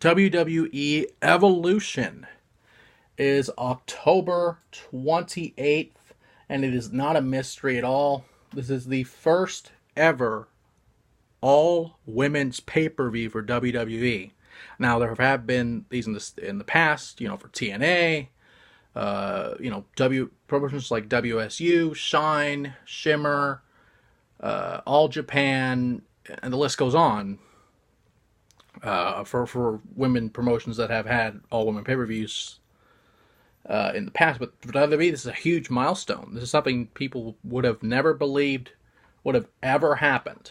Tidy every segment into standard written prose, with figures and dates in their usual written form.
WWE Evolution is October 28th, and it is not a mystery at all. This is the first ever all-women's pay-per-view for WWE. Now, there have been these in the past, for TNA, promotions like WSU, Shine, Shimmer, All Japan, and the list goes on. For women promotions that have had all-women pay-per-views in the past. But for WWE, this is a huge milestone. This is something people would have never believed would have ever happened.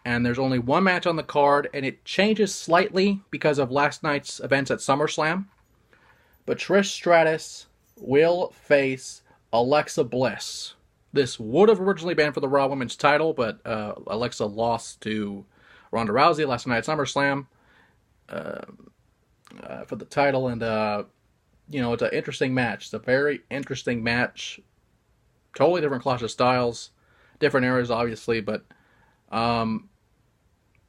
And there's only one match on the card, and it changes slightly because of last night's events at SummerSlam. But Trish Stratus will face Alexa Bliss. This would have originally been for the Raw Women's title, but Alexa lost to Ronda Rousey last night at SummerSlam for the title, and it's an interesting match. It's a very interesting match. Totally different clash of styles, different eras, obviously, but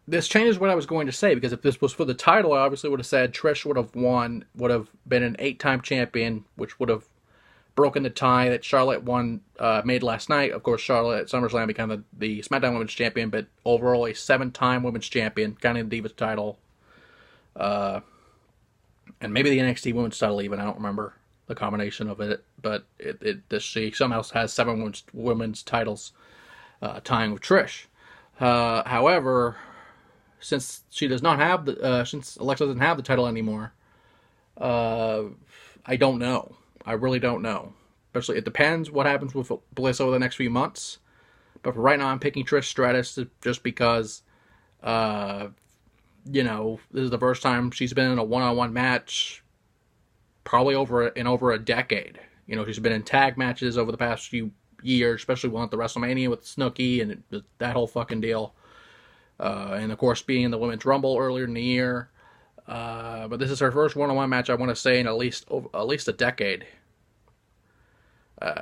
this changes what I was going to say, because if this was for the title, I obviously would have said Trish would have won, would have been an 8-time champion, which would have broken the tie that Charlotte made last night. Of course, Charlotte at SummerSlam became the SmackDown Women's Champion, but overall a 7-time Women's Champion, counting the Divas title. And maybe the NXT Women's title even, I don't remember the combination of it, but she somehow has 7 women's titles, tying with Trish. However, since she does not have since Alexa doesn't have the title anymore, I don't know. I really don't know. Especially, it depends what happens with Bliss over the next few months. But for right now, I'm picking Trish Stratus just because, this is the first time she's been in a one-on-one match probably over a decade. She's been in tag matches over the past few years, especially one at the WrestleMania with Snooki and that whole fucking deal. And of course, being in the Women's Rumble earlier in the year. But this is her first one-on-one match, I want to say, in at least a decade.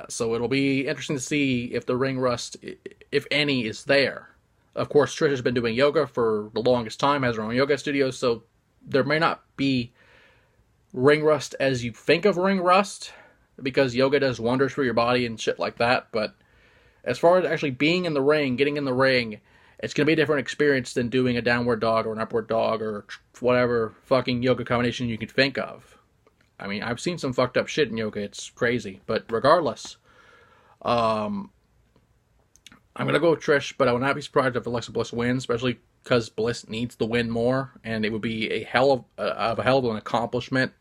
So it'll be interesting to see if the ring rust, if any, is there. Of course, Trish has been doing yoga for the longest time, has her own yoga studio, so there may not be ring rust as you think of ring rust, because yoga does wonders for your body and shit like that. But as far as actually being in the ring, getting in the ring, it's going to be a different experience than doing a downward dog or an upward dog or whatever fucking yoga combination you can think of. I mean, I've seen some fucked up shit in yoga. It's crazy. But regardless, I'm going to go with Trish, but I would not be surprised if Alexa Bliss wins, especially because Bliss needs to win more, and it would be a hell of an accomplishment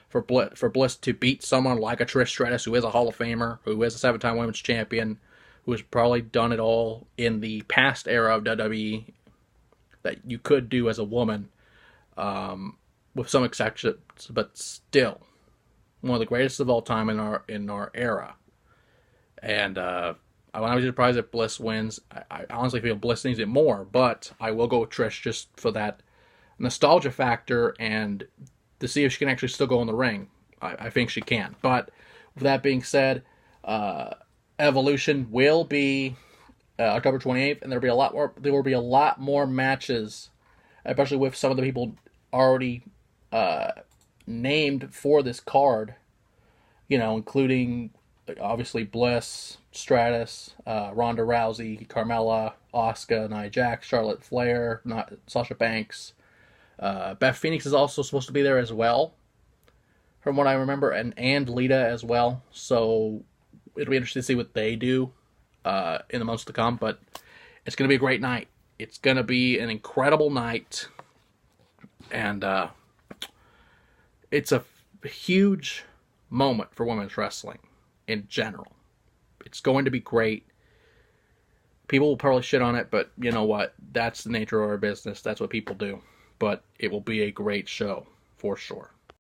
for Bliss to beat someone like a Trish Stratus, who is a Hall of Famer, who is a 7-time Women's Champion, who has probably done it all in the past era of WWE that you could do as a woman, with some exceptions, but still one of the greatest of all time in our era. And I would not be surprised if Bliss wins. I honestly feel Bliss needs it more, but I will go with Trish just for that nostalgia factor and to see if she can actually still go in the ring. I think she can. But with that being said, Evolution will be October 28th, and there will be a lot more matches, especially with some of the people already named for this card. Including obviously Bliss, Stratus, Ronda Rousey, Carmella, Asuka, Nia Jax, Charlotte Flair, Sasha Banks. Beth Phoenix is also supposed to be there as well, from what I remember, and Lita as well. So it'll be interesting to see what they do in the months to come, but it's going to be a great night. It's going to be an incredible night, and it's a huge moment for women's wrestling in general. It's going to be great. People will probably shit on it, but you know what? That's the nature of our business. That's what people do. But it will be a great show, for sure.